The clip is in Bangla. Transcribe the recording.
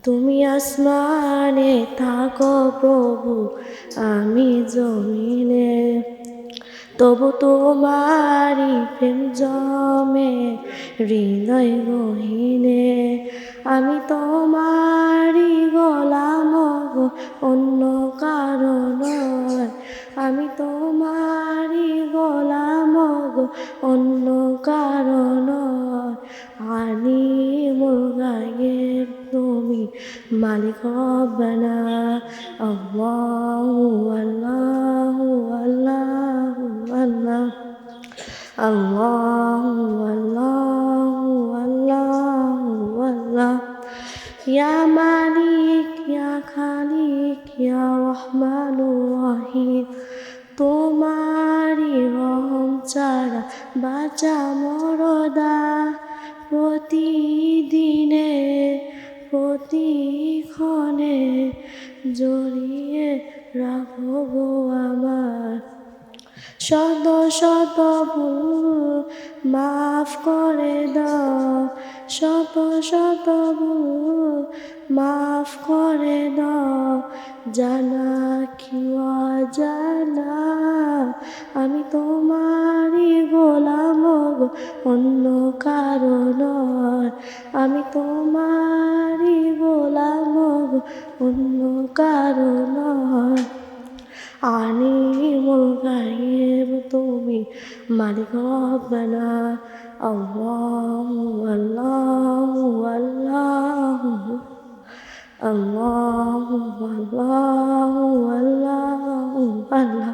তুমি আসমানে থাকো প্রভু, আমি জমিনে, তবু তোমারি প্রেম জমে হৃদয় গহীনে। আমি তোমারি গোলাম গো, অন্য কারো নয়। আমি তোমারি গোলাম গো, অন্য কারো নয়। আলিমুল গায়ব তুমি, মালিক রব্বানা। আল্লাহু আল্লাহু আল্লাহু আল্লাহ, আল্লাহু আল্লাহু আল্লাহু আল্লাহ। ইয়া মালিক ইয়া খালিক ইয়া রহমানুর রহিম, তোমারি রহম ছাড়া বাঁচা মরদা। প্রতিদিনে প্রতিক্ষণে জড়িয়ে রাখো গো আমার। শত শত ভুল মাফ করে দাও, শত শত ভুল মাফ করে দাও। জানা কি অজানা, আমি তোমারই গোলাম গো, অন্য কারো নয়। আমি তোমারই গোলাম গো, অন্য কারো নয়। আলিমুল গায়ব তুমি, মালিক রব্বানা। আল্লাহু আল্লাহু আল্লাহু, আল্লাহু আল্লাহু আল্লাহু আল্লাহ।